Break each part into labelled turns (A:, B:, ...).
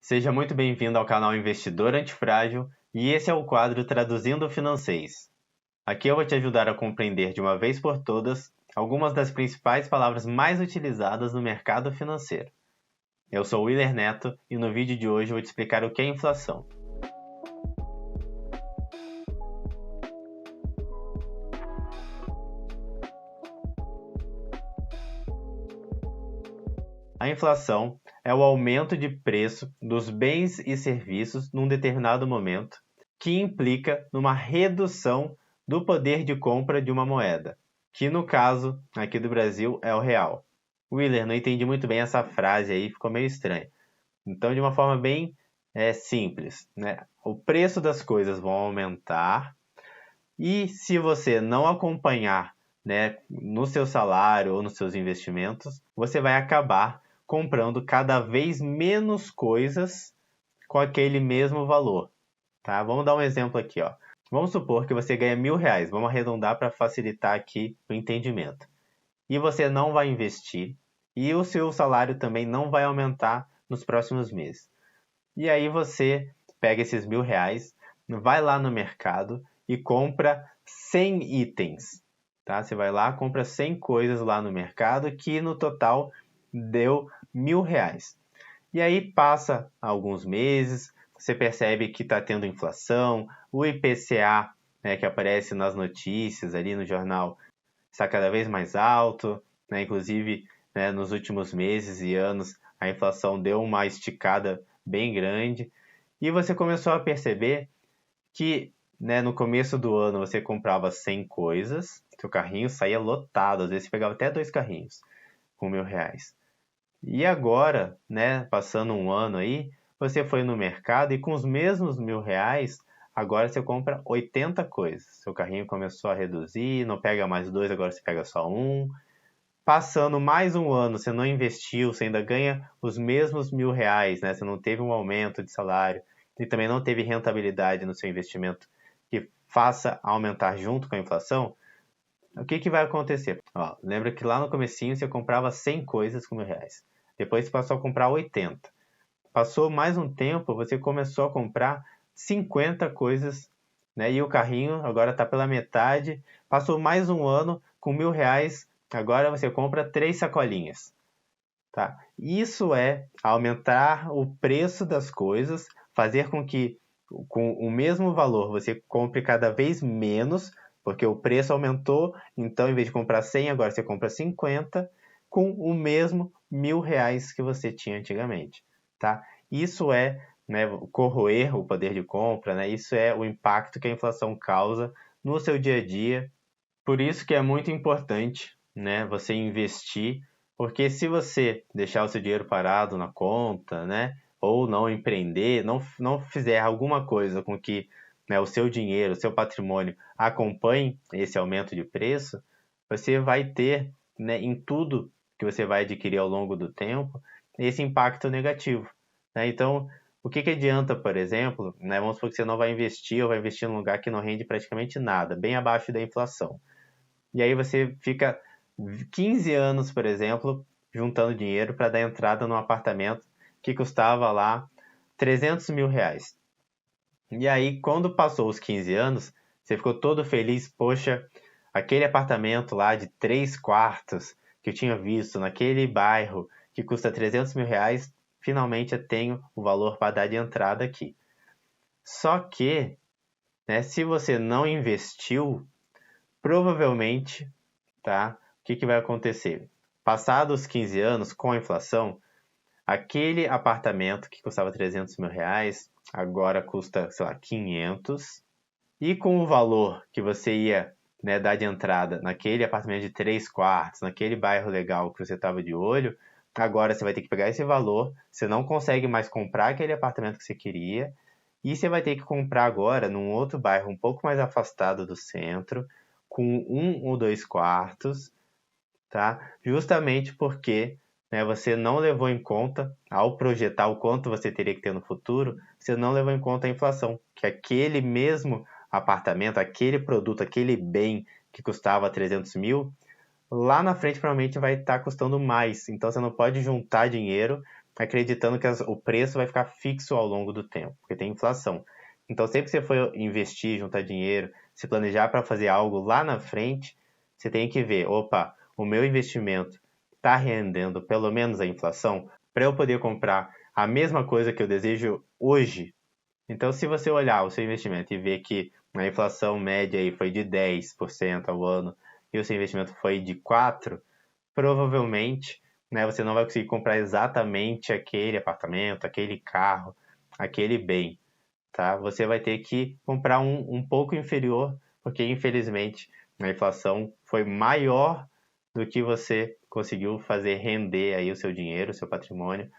A: Seja muito bem-vindo ao canal Investidor Antifrágil e esse é o quadro Traduzindo o Financeis. Aqui eu vou te ajudar a compreender de uma vez por todas algumas das principais palavras mais utilizadas no mercado financeiro. Eu sou o Willer Neto e no vídeo de hoje eu vou te explicar o que é inflação. A inflação é o aumento de preço dos bens e serviços num determinado momento, que implica numa redução do poder de compra de uma moeda, que no caso aqui do Brasil é o real. Willer, não entendi muito bem essa frase aí, ficou meio estranho. Então, de uma forma bem simples, né? O preço das coisas vão aumentar e se você não acompanhar, né, no seu salário ou nos seus investimentos, você vai acabar comprando cada vez menos coisas com aquele mesmo valor, tá? Vamos dar um exemplo aqui, ó. Vamos supor que você ganha R$1.000, vamos arredondar para facilitar aqui o entendimento. E você não vai investir e o seu salário também não vai aumentar nos próximos meses. E aí você pega esses R$1.000, vai lá no mercado e compra 100 itens, tá? Você vai lá, compra 100 coisas lá no mercado que no total deu R$1.000. E aí passa alguns meses, você percebe que está tendo inflação, o IPCA, né, que aparece nas notícias ali no jornal, está cada vez mais alto, né? Inclusive, né, nos últimos meses e anos a inflação deu uma esticada bem grande e você começou a perceber que, né, no começo do ano você comprava 100 coisas, seu carrinho saía lotado, às vezes você pegava até 2 carrinhos com R$1.000. E agora, né, passando um ano aí, você foi no mercado e com os mesmos R$1.000, agora você compra 80 coisas. Seu carrinho começou a reduzir, não pega mais 2, agora você pega só 1. Passando mais um ano, você não investiu, você ainda ganha os mesmos R$1.000, né? Você não teve um aumento de salário e também não teve rentabilidade no seu investimento que faça aumentar junto com a inflação. O que vai acontecer? Ó, lembra que lá no comecinho você comprava 100 coisas com R$1.000. Depois você passou a comprar 80. Passou mais um tempo, você começou a comprar 50 coisas, né? E o carrinho agora está pela metade. Passou mais um ano com R$1.000, agora você compra 3 sacolinhas. Tá? Isso é aumentar o preço das coisas, fazer com que com o mesmo valor você compre cada vez menos, porque o preço aumentou, então em vez de comprar 100, agora você compra 50, com o mesmo R$1.000 que você tinha antigamente. Tá? Isso é, né, corroer o poder de compra, né? Isso é o impacto que a inflação causa no seu dia a dia. Por isso que é muito importante, né, você investir, porque se você deixar o seu dinheiro parado na conta, né, ou não empreender, não fizer alguma coisa com que, né, o seu dinheiro, o seu patrimônio acompanhe esse aumento de preço, você vai ter, né, em tudo que você vai adquirir ao longo do tempo, esse impacto negativo, né? Então, o que adianta, por exemplo, né, vamos supor que você não vai investir ou vai investir num lugar que não rende praticamente nada, bem abaixo da inflação. E aí você fica 15 anos, por exemplo, juntando dinheiro para dar entrada num apartamento que custava lá R$300.000. E aí, quando passou os 15 anos, você ficou todo feliz, poxa, aquele apartamento lá de 3 quartos que eu tinha visto naquele bairro que custa R$300.000, finalmente eu tenho o valor para dar de entrada aqui. Só que, né, se você não investiu, provavelmente, tá? O que vai acontecer? Passados os 15 anos, com a inflação, aquele apartamento que custava R$300.000, agora custa, sei lá, 500. E com o valor que você ia, né, dar de entrada naquele apartamento de 3 quartos, naquele bairro legal que você estava de olho, agora você vai ter que pegar esse valor, você não consegue mais comprar aquele apartamento que você queria, e você vai ter que comprar agora num outro bairro um pouco mais afastado do centro, com 1 ou 2 quartos, tá? Justamente porque, né, você não levou em conta, ao projetar o quanto você teria que ter no futuro, você não levou em conta a inflação, que aquele mesmo apartamento, aquele produto, aquele bem que custava 300 mil, lá na frente provavelmente vai estar custando mais. Então você não pode juntar dinheiro acreditando que o preço vai ficar fixo ao longo do tempo, porque tem inflação. Então, sempre que você for investir, juntar dinheiro, se planejar para fazer algo lá na frente, você tem que ver, opa, o meu investimento está rendendo pelo menos a inflação para eu poder comprar a mesma coisa que eu desejo hoje. Então, se você olhar o seu investimento e ver que a inflação média aí foi de 10% ao ano e o seu investimento foi de 4%, provavelmente, né, você não vai conseguir comprar exatamente aquele apartamento, aquele carro, aquele bem, tá? Você vai ter que comprar um pouco inferior, porque infelizmente a inflação foi maior do que você conseguiu fazer render aí o seu dinheiro, o seu patrimônio.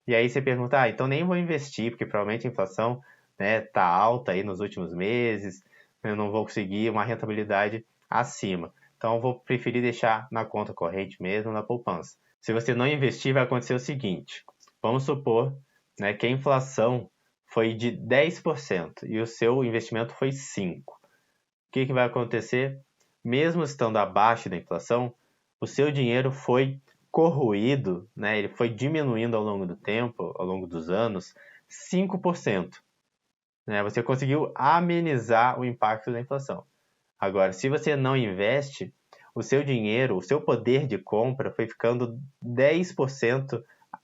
A: E aí você pergunta, então nem vou investir, porque provavelmente a inflação, né, tá alta aí nos últimos meses, eu não vou conseguir uma rentabilidade acima. Então eu vou preferir deixar na conta corrente mesmo, na poupança. Se você não investir, vai acontecer o seguinte, vamos supor, né, que a inflação foi de 10% e o seu investimento foi 5%. O que vai acontecer? Mesmo estando abaixo da inflação, o seu dinheiro foi corroído, né? Ele foi diminuindo ao longo do tempo, ao longo dos anos, 5%. Né? Você conseguiu amenizar o impacto da inflação. Agora, se você não investe, o seu dinheiro, o seu poder de compra foi ficando 10%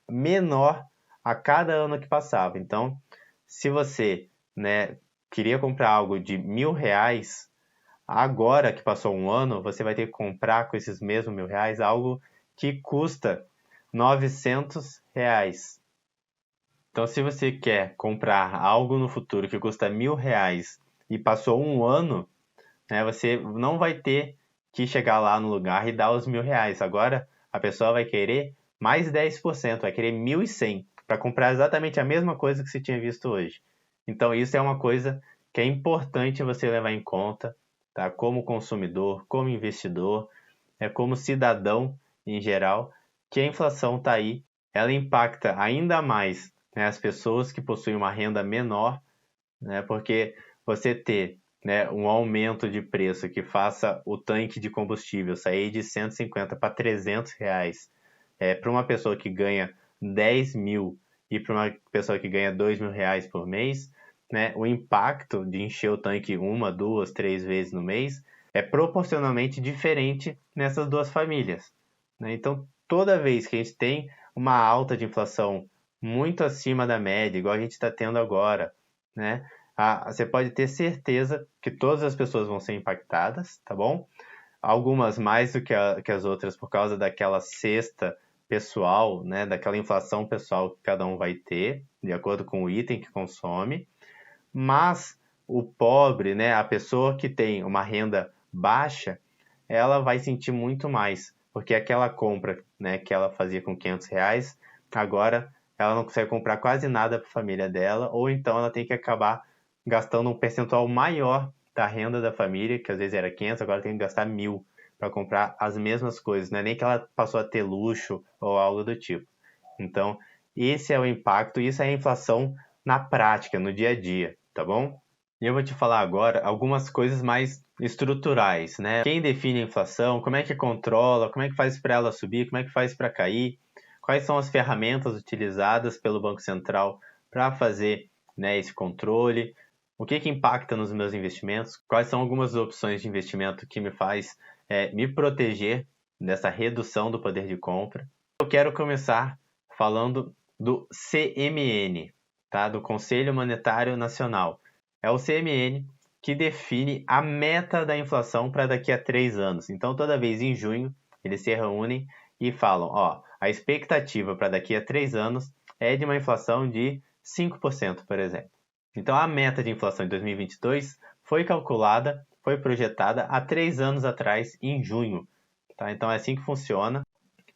A: menor a cada ano que passava. Então, se você, né, queria comprar algo de R$ 1.000, agora que passou um ano, você vai ter que comprar com esses mesmos R$ 1.000 algo que custa R$ 900. Então, se você quer comprar algo no futuro que custa R$ 1.000 e passou um ano, né, você não vai ter que chegar lá no lugar e dar os R$ 1.000. Agora, a pessoa vai querer mais 10%, vai querer 1.100 para comprar exatamente a mesma coisa que você tinha visto hoje. Então, isso é uma coisa que é importante você levar em conta, tá? Como consumidor, como investidor, como cidadão em geral, que a inflação está aí, ela impacta ainda mais, né, as pessoas que possuem uma renda menor, né, porque você ter, né, um aumento de preço que faça o tanque de combustível sair de 150 para R$ 300, para uma pessoa que ganha 10 mil e para uma pessoa que ganha R$ 2.000 por mês, né, o impacto de encher o tanque uma, duas, três vezes no mês é proporcionalmente diferente nessas duas famílias. Né? Então, toda vez que a gente tem uma alta de inflação muito acima da média, igual a gente está tendo agora, né? Você pode ter certeza que todas as pessoas vão ser impactadas, tá bom? Algumas mais do que as outras por causa daquela cesta pessoal, né? Daquela inflação pessoal que cada um vai ter, de acordo com o item que consome. Mas o pobre, né? A pessoa que tem uma renda baixa, ela vai sentir muito mais, porque aquela compra, né, que ela fazia com R$ 500, agora ela não consegue comprar quase nada para a família dela, ou então ela tem que acabar gastando um percentual maior da renda da família, que às vezes era 500, agora tem que gastar 1.000 para comprar as mesmas coisas, não é nem que ela passou a ter luxo ou algo do tipo. Então, esse é o impacto, isso é a inflação na prática, no dia a dia, tá bom? E eu vou te falar agora algumas coisas mais estruturais, né? Quem define a inflação, como é que controla, como é que faz para ela subir, como é que faz para cair, quais são as ferramentas utilizadas pelo Banco Central para fazer, né, esse controle, o que impacta nos meus investimentos, quais são algumas opções de investimento que me faz me proteger dessa redução do poder de compra. Eu quero começar falando do CMN, tá? Do Conselho Monetário Nacional. É o CMN que define a meta da inflação para daqui a 3 anos. Então, toda vez em junho, eles se reúnem e falam, a expectativa para daqui a 3 anos é de uma inflação de 5%, por exemplo. Então, a meta de inflação em 2022 foi calculada, foi projetada há 3 anos atrás, em junho. Tá? Então, é assim que funciona.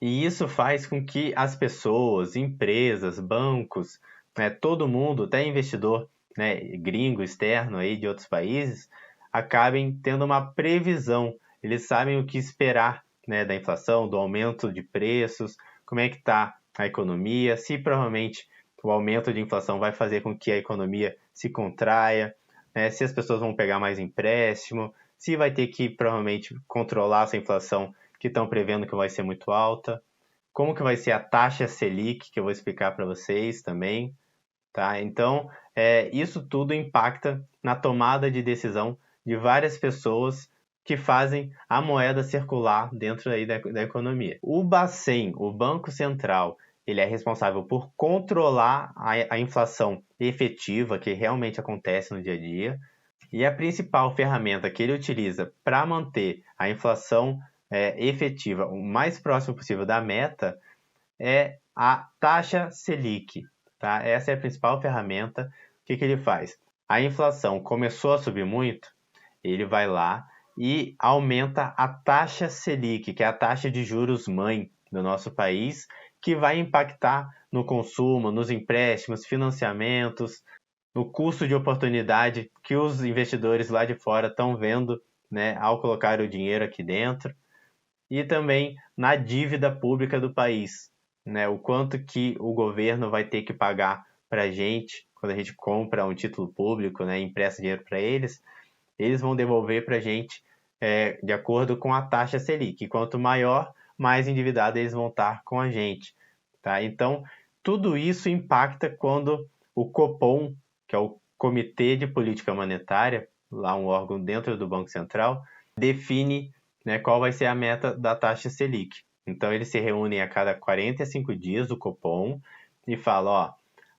A: E isso faz com que as pessoas, empresas, bancos, né, todo mundo, até investidor, né, gringo, externo aí de outros países, acabem tendo uma previsão. Eles sabem o que esperar, né, da inflação, do aumento de preços, como é que está a economia, se provavelmente o aumento de inflação vai fazer com que a economia se contraia, né, se as pessoas vão pegar mais empréstimo, se vai ter que provavelmente controlar essa inflação que estão prevendo que vai ser muito alta. como que vai ser a taxa Selic, que eu vou explicar para vocês também, tá? Então, isso tudo impacta na tomada de decisão de várias pessoas que fazem a moeda circular dentro aí da economia. O Bacen, o Banco Central, ele é responsável por controlar a inflação efetiva que realmente acontece no dia a dia, e a principal ferramenta que ele utiliza para manter a inflação efetiva o mais próximo possível da meta é a taxa Selic. Tá? Essa é a principal ferramenta. O que ele faz? A inflação começou a subir muito, ele vai lá e aumenta a taxa Selic, que é a taxa de juros mãe do nosso país, que vai impactar no consumo, nos empréstimos, financiamentos, no custo de oportunidade que os investidores lá de fora estão vendo, né, ao colocar o dinheiro aqui dentro, e também na dívida pública do país, né, o quanto que o governo vai ter que pagar para a gente quando a gente compra um título público, né, empresta dinheiro para eles vão devolver para a gente de acordo com a taxa Selic. E quanto maior, mais endividado eles vão estar com a gente. Tá? Então, tudo isso impacta quando o Copom, que é o Comitê de Política Monetária, lá um órgão dentro do Banco Central, define, né, qual vai ser a meta da taxa Selic. Então, eles se reúnem a cada 45 dias do Copom e falam, ó,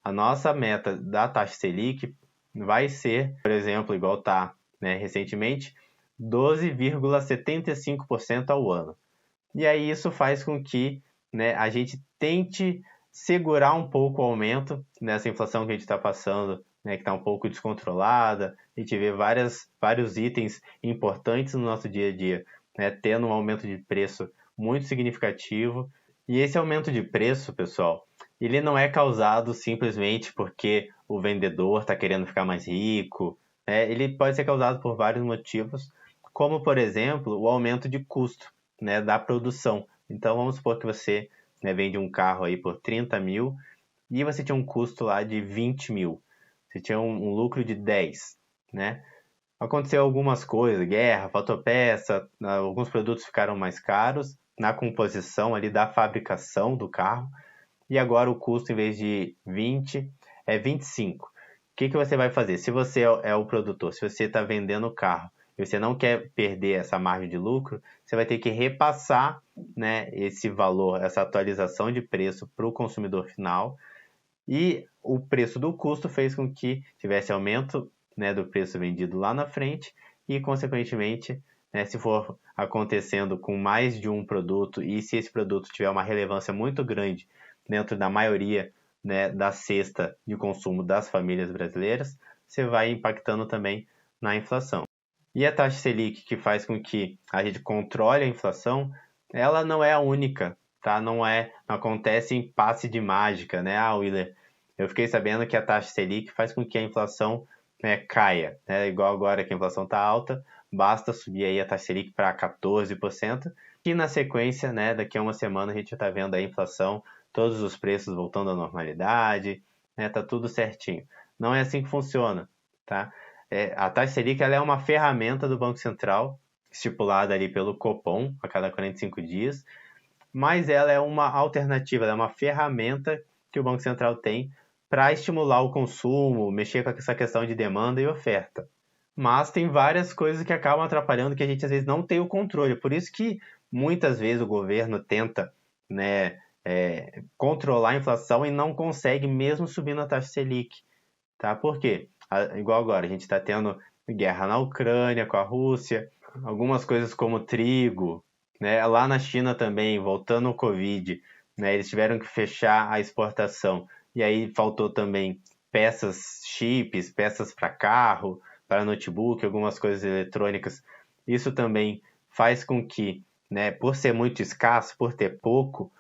A: a nossa meta da taxa Selic vai ser, por exemplo, igual está, né, recentemente, 12,75% ao ano. E aí isso faz com que, né, a gente tente segurar um pouco o aumento nessa inflação que a gente está passando, né, que está um pouco descontrolada. A gente vê vários itens importantes no nosso dia a dia, né, tendo um aumento de preço muito significativo. E esse aumento de preço, pessoal, ele não é causado simplesmente porque o vendedor está querendo ficar mais rico. Ele pode ser causado por vários motivos, como, por exemplo, o aumento de custo, né, da produção. Então, vamos supor que você, né, vende um carro aí por 30 mil e você tinha um custo lá de 20 mil. Você tinha um lucro de 10, né? Aconteceu algumas coisas, guerra, faltou peça, alguns produtos ficaram mais caros na composição ali da fabricação do carro, e agora o custo, em vez de 20, é 25. O que você vai fazer? Se você é o produtor, se você está vendendo o carro e você não quer perder essa margem de lucro, você vai ter que repassar, né, esse valor, essa atualização de preço para o consumidor final, e o preço do custo fez com que tivesse aumento, né, do preço vendido lá na frente e, consequentemente, né, se for acontecendo com mais de um produto e se esse produto tiver uma relevância muito grande dentro da maioria, né, da cesta de consumo das famílias brasileiras, você vai impactando também na inflação. E a taxa Selic, que faz com que a gente controle a inflação, ela não é a única, tá? Não acontece em passe de mágica, né? Ah, Willer, eu fiquei sabendo que a taxa Selic faz com que a inflação, né, caia, né? Igual agora que a inflação está alta, basta subir aí a taxa Selic para 14%, e na sequência, né, daqui a uma semana a gente já está vendo a inflação, todos os preços voltando à normalidade, né? Tá tudo certinho. Não é assim que funciona, tá? A taxa Selic ela é uma ferramenta do Banco Central, estipulada ali pelo Copom a cada 45 dias, mas ela é uma alternativa, ela é uma ferramenta que o Banco Central tem para estimular o consumo, mexer com essa questão de demanda e oferta. Mas tem várias coisas que acabam atrapalhando que a gente às vezes não tem o controle. Por isso que muitas vezes o governo tenta, né, controlar a inflação e não consegue mesmo subindo a taxa Selic. Tá? Por quê? Igual agora, a gente está tendo guerra na Ucrânia com a Rússia, algumas coisas como trigo, né? Lá na China também, voltando o Covid, né? Eles tiveram que fechar a exportação, e aí faltou também peças, chips, peças para carro, para notebook, algumas coisas eletrônicas. Isso também faz com que, né, por ser muito escasso, por ter pouco,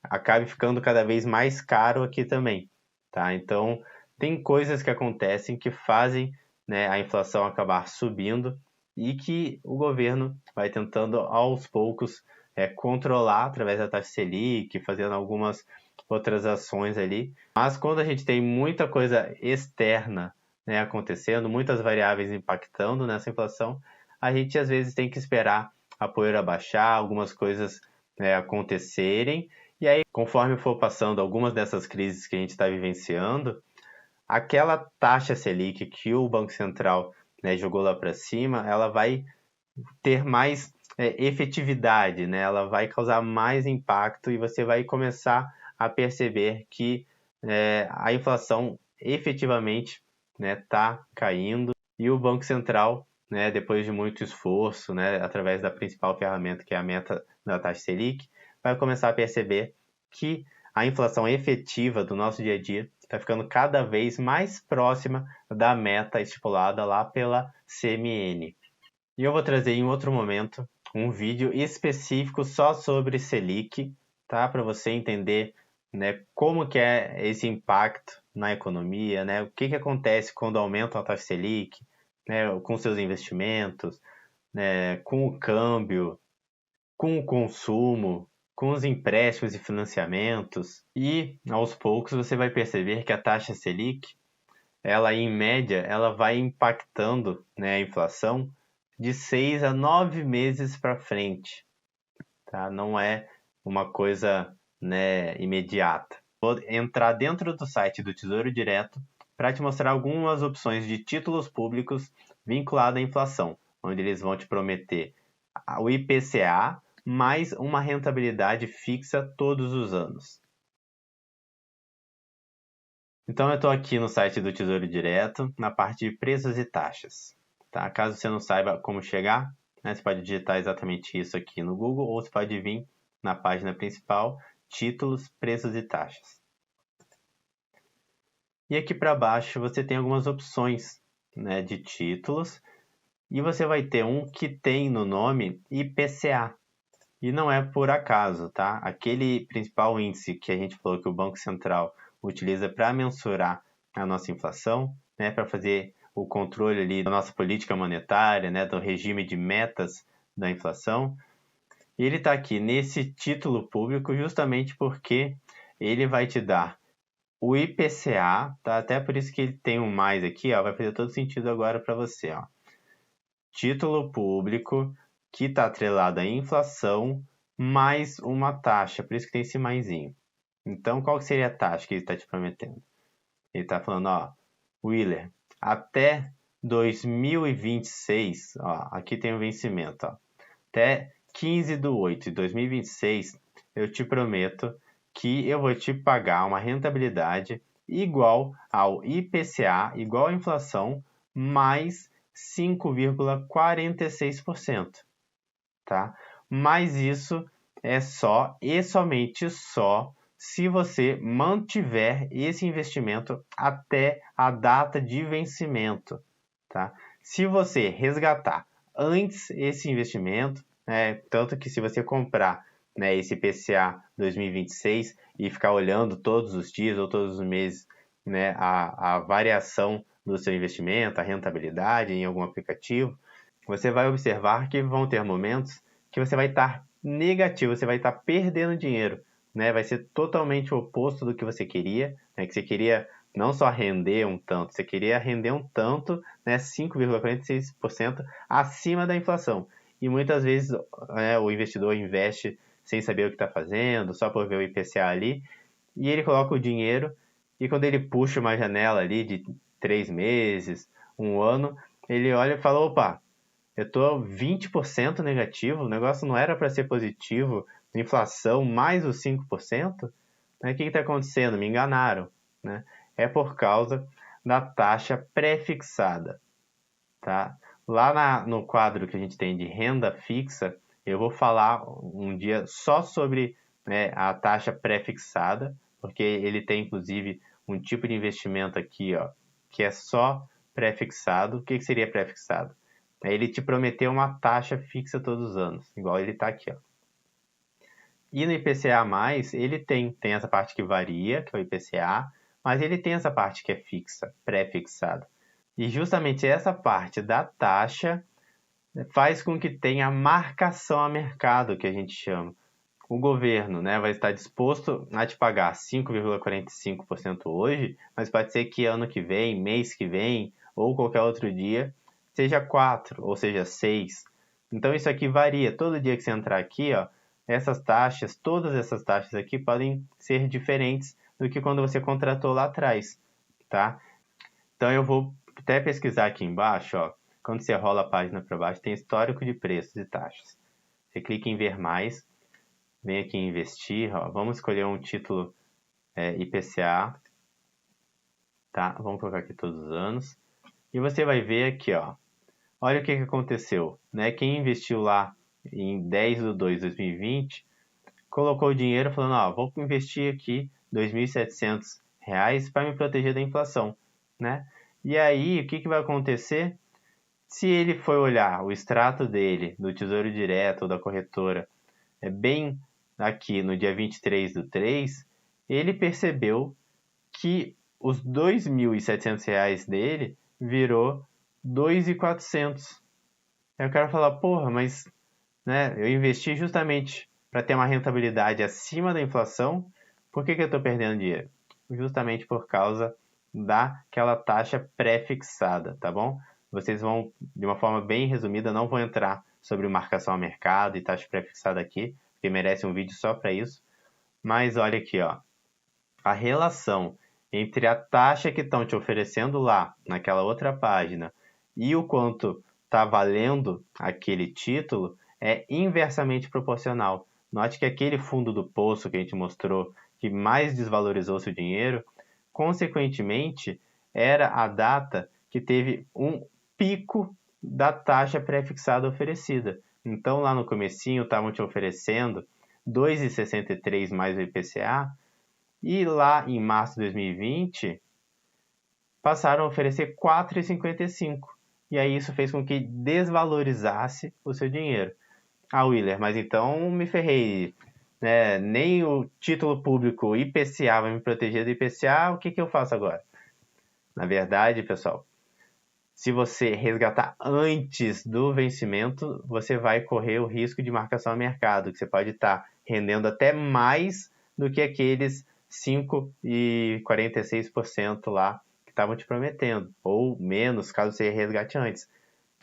A: acabe ficando cada vez mais caro aqui também, tá? Então, tem coisas que acontecem que fazem, né, a inflação acabar subindo e que o governo vai tentando aos poucos controlar através da taxa Selic, fazendo algumas outras ações ali. Mas quando a gente tem muita coisa externa, né, acontecendo, muitas variáveis impactando nessa inflação, a gente às vezes tem que esperar a poeira baixar, algumas coisas acontecerem, E aí, conforme for passando algumas dessas crises que a gente está vivenciando, aquela taxa Selic que o Banco Central, né, jogou lá para cima, ela vai ter mais efetividade, né? Ela vai causar mais impacto e você vai começar a perceber que a inflação efetivamente está caindo e o Banco Central, né, depois de muito esforço, né, através da principal ferramenta que é a meta da taxa Selic, vai começar a perceber que a inflação efetiva do nosso dia a dia está ficando cada vez mais próxima da meta estipulada lá pela CMN. E eu vou trazer em outro momento um vídeo específico só sobre Selic, tá? Para você entender, né, como que é esse impacto na economia, né? O que acontece quando aumenta a taxa Selic, né, com seus investimentos, né, com o câmbio, com o consumo, com os empréstimos e financiamentos. E aos poucos você vai perceber que a taxa Selic, ela em média, ela vai impactando, né, a inflação de 6 a 9 meses para frente, tá? Não é uma coisa, né, imediata. Vou entrar dentro do site do Tesouro Direto para te mostrar algumas opções de títulos públicos vinculados à inflação, onde eles vão te prometer o IPCA mais uma rentabilidade fixa todos os anos. Então eu estou aqui no site do Tesouro Direto, na parte de preços e taxas. Tá? Caso você não saiba como chegar, né, você pode digitar exatamente isso aqui no Google ou você pode vir na página principal, títulos, preços e taxas. E aqui para baixo você tem algumas opções, né, de títulos e você vai ter um que tem no nome IPCA. E não é por acaso, tá? Aquele principal índice que a gente falou que o Banco Central utiliza para mensurar a nossa inflação, né, para fazer o controle ali da nossa política monetária, né, do regime de metas da inflação. E ele está aqui nesse título público justamente porque ele vai te dar o IPCA, tá? Até por isso que ele tem um mais aqui, ó, vai fazer todo sentido agora para você, ó. Título público que está atrelado à inflação mais uma taxa, por isso que tem esse maisinho. Então, qual que seria a taxa que ele está te prometendo? Ele está falando, ó, Willer, até 2026, ó, aqui tem o vencimento, ó, até 15/8 de 2026, eu te prometo que eu vou te pagar uma rentabilidade igual ao IPCA, igual à inflação, mais 5,46%, tá? Mas isso é só e somente só se você mantiver esse investimento até a data de vencimento, tá? Se você resgatar antes esse investimento, né, tanto que se você comprar, né, esse IPCA 2026 e ficar olhando todos os dias ou todos os meses, né, a variação do seu investimento, a rentabilidade em algum aplicativo, você vai observar que vão ter momentos que você vai estar negativo, você vai estar perdendo dinheiro, né? Vai ser totalmente o oposto do que você queria, né? Que você queria não só render um tanto, você queria render um tanto, né? 5,46% acima da inflação. E muitas vezes o investidor investe sem saber o que está fazendo, só por ver o IPCA ali, e ele coloca o dinheiro, e quando ele puxa uma janela ali de 3 meses, um ano, ele olha e fala, opa, eu estou 20% negativo, o negócio não era para ser positivo, inflação mais os 5%, né? O que está acontecendo? Me enganaram, né? É por causa da taxa pré-fixada, tá? Lá no quadro que a gente tem de renda fixa, eu vou falar um dia só sobre, né, a taxa pré-fixada, porque ele tem inclusive um tipo de investimento aqui, ó, que é só pré-fixado. O que seria pré-fixado? Ele te prometeu uma taxa fixa todos os anos, igual ele está aqui, ó. E no IPCA+, ele tem essa parte que varia, que é o IPCA, mas ele tem essa parte que é fixa, pré-fixada. E justamente essa parte da taxa faz com que tenha marcação a mercado, que a gente chama. O governo, né, vai estar disposto a te pagar 5,45% hoje, mas pode ser que ano que vem, mês que vem, ou qualquer outro dia, seja 4, ou seja 6. Então isso aqui varia. Todo dia que você entrar aqui, ó, essas taxas, todas essas taxas aqui podem ser diferentes do que quando você contratou lá atrás, tá? Então eu vou até pesquisar aqui embaixo, ó. Quando você rola a página para baixo, tem histórico de preços e taxas. Você clica em ver mais, vem aqui em investir, ó. Vamos escolher um título IPCA, tá? Vamos colocar aqui todos os anos. E você vai ver aqui, ó. Olha o que aconteceu, né? Quem investiu lá em 10/2/2020 colocou o dinheiro falando, ó, vou investir aqui R$ 2.700 para me proteger da inflação, né? E aí, o que vai acontecer? Se ele for olhar o extrato dele, do Tesouro Direto ou da corretora, bem aqui no dia 23/3, ele percebeu que os R$ 2.700 dele virou R$ 2.400. Aí o cara fala, porra, mas né, eu investi justamente para ter uma rentabilidade acima da inflação, por que eu estou perdendo dinheiro? Justamente por causa daquela taxa pré-fixada, tá bom? Vocês vão, de uma forma bem resumida, não vou entrar sobre marcação a mercado e taxa pré-fixada aqui, porque merece um vídeo só para isso. Mas olha aqui, ó, a relação entre a taxa que estão te oferecendo lá, naquela outra página, e o quanto está valendo aquele título, é inversamente proporcional. Note que aquele fundo do poço que a gente mostrou, que mais desvalorizou seu dinheiro, consequentemente, era a data que teve um pico da taxa pré-fixada oferecida. Então, lá no comecinho, estavam te oferecendo 2,63 mais o IPCA, e lá em março de 2020, passaram a oferecer 4,55. E aí isso fez com que desvalorizasse o seu dinheiro. Ah, Willer, mas então me ferrei. Né? Nem o título público IPCA vai me proteger do IPCA, o que eu faço agora? Na verdade, pessoal, se você resgatar antes do vencimento, você vai correr o risco de marcação a mercado, que você pode estar rendendo até mais do que aqueles 5,46% lá que estavam te prometendo, ou menos, caso você resgate antes.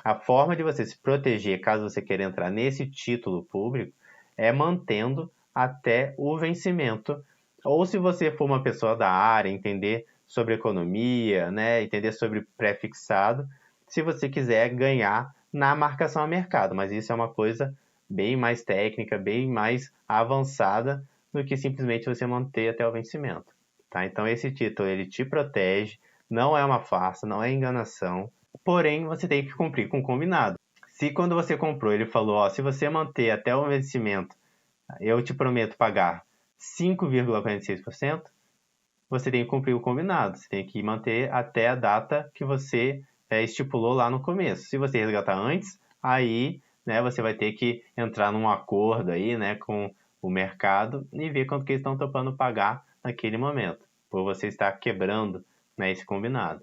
A: A forma de você se proteger, caso você queira entrar nesse título público, é mantendo até o vencimento. Ou se você for uma pessoa da área, entender sobre economia, né, entender sobre pré-fixado, se você quiser ganhar na marcação a mercado. Mas isso é uma coisa bem mais técnica, bem mais avançada do que simplesmente você manter até o vencimento. Tá? Então esse título ele te protege, não é uma farsa, não é enganação, porém você tem que cumprir com o combinado. Se quando você comprou ele falou, ó, se você manter até o vencimento, eu te prometo pagar 5,46%, você tem que cumprir o combinado, você tem que manter até a data que você estipulou lá no começo. Se você resgatar antes, aí né, você vai ter que entrar num acordo aí, né, com o mercado e ver quanto que eles estão topando pagar naquele momento, por você estar quebrando né, esse combinado.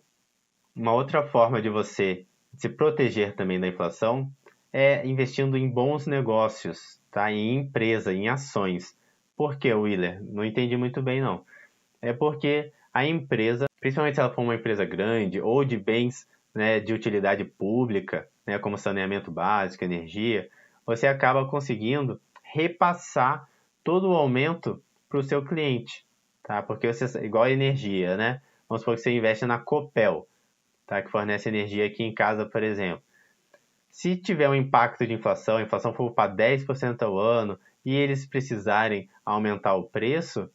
A: Uma outra forma de você se proteger também da inflação é investindo em bons negócios, tá? Em empresa, em ações. Por que, Willer? Não entendi muito bem, não. É porque a empresa, principalmente se ela for uma empresa grande ou de bens né, de utilidade pública, né, como saneamento básico, energia, você acaba conseguindo repassar todo o aumento para o seu cliente, tá? Porque você, igual a energia, né? Vamos supor que você investe na Copel, tá? Que fornece energia aqui em casa, por exemplo. Se tiver um impacto de inflação, a inflação for para 10% ao ano e eles precisarem aumentar o preço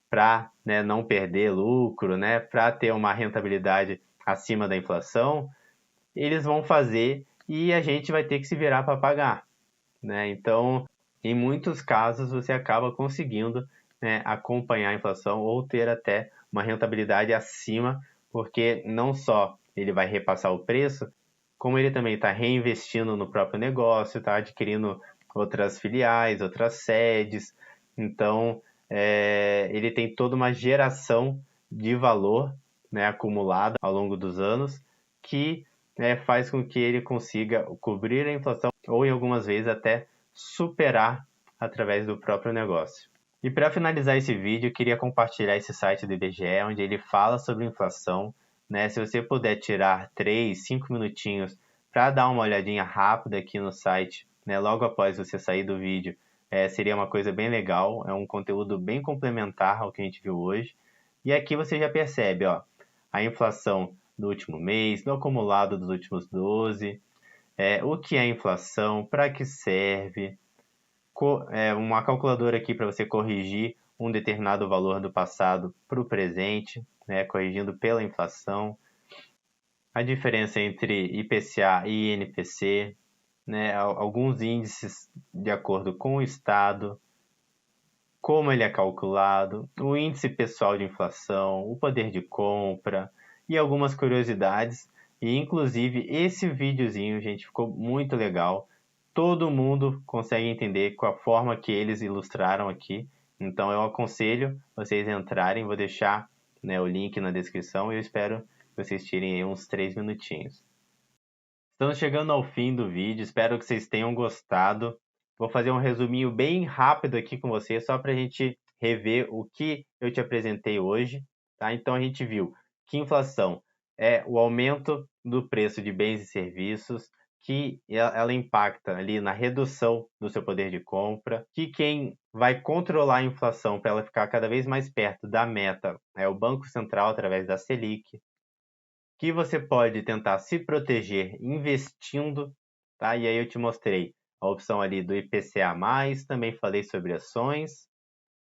A: para né, não perder lucro, né, para ter uma rentabilidade acima da inflação, eles vão fazer e a gente vai ter que se virar para pagar. Né? Então, em muitos casos, você acaba conseguindo né, acompanhar a inflação ou ter até uma rentabilidade acima, porque não só ele vai repassar o preço, como ele também está reinvestindo no próprio negócio, está adquirindo outras filiais, outras sedes. Então, ele tem toda uma geração de valor né, acumulada ao longo dos anos que faz com que ele consiga cobrir a inflação ou, em algumas vezes, até superar através do próprio negócio. E para finalizar esse vídeo, eu queria compartilhar esse site do IBGE, onde ele fala sobre inflação. Né? Se você puder tirar 3, 5 minutinhos para dar uma olhadinha rápida aqui no site, né? Logo após você sair do vídeo, seria uma coisa bem legal, é um conteúdo bem complementar ao que a gente viu hoje. E aqui você já percebe, ó, a inflação do último mês, do acumulado dos últimos 12, o que é inflação, para que serve, uma calculadora aqui para você corrigir um determinado valor do passado para o presente, né, corrigindo pela inflação, a diferença entre IPCA e INPC, né, alguns índices de acordo com o estado, como ele é calculado, o índice pessoal de inflação, o poder de compra e algumas curiosidades. E inclusive esse videozinho, gente, ficou muito legal. Todo mundo consegue entender com a forma que eles ilustraram aqui. Então eu aconselho vocês entrarem, vou deixar, né, o link na descrição e eu espero que vocês tirem aí uns 3 minutinhos. Estamos chegando ao fim do vídeo, espero que vocês tenham gostado. Vou fazer um resuminho bem rápido aqui com vocês, só para a gente rever o que eu te apresentei hoje. Tá? Então a gente viu que inflação é o aumento do preço de bens e serviços, que ela impacta ali na redução do seu poder de compra, que quem vai controlar a inflação para ela ficar cada vez mais perto da meta é o Banco Central através da Selic, que você pode tentar se proteger investindo, tá? E aí eu te mostrei a opção ali do IPCA+, também falei sobre ações,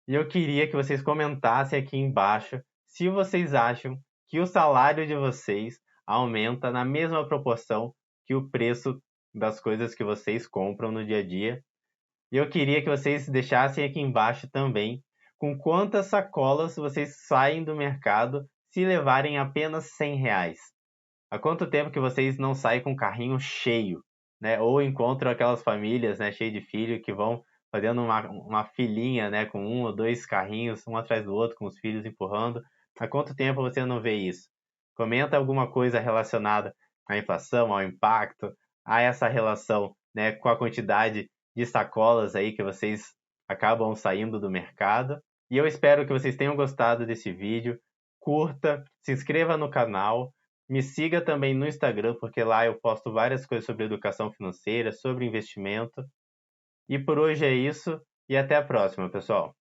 A: e eu queria que vocês comentassem aqui embaixo se vocês acham que o salário de vocês aumenta na mesma proporção que o preço das coisas que vocês compram no dia a dia. E eu queria que vocês deixassem aqui embaixo também com quantas sacolas vocês saem do mercado se levarem apenas R$100. Há quanto tempo que vocês não saem com o carrinho cheio, né? Ou encontram aquelas famílias, né, cheias de filho que vão fazendo uma filinha, né, com 1 ou 2 carrinhos, um atrás do outro, com os filhos empurrando. Há quanto tempo você não vê isso? Comenta alguma coisa relacionada à inflação, ao impacto, a essa relação, né, com a quantidade de sacolas aí que vocês acabam saindo do mercado. E eu espero que vocês tenham gostado desse vídeo. Curta, se inscreva no canal. Me siga também no Instagram, porque lá eu posto várias coisas sobre educação financeira, sobre investimento. E por hoje é isso, e até a próxima, pessoal!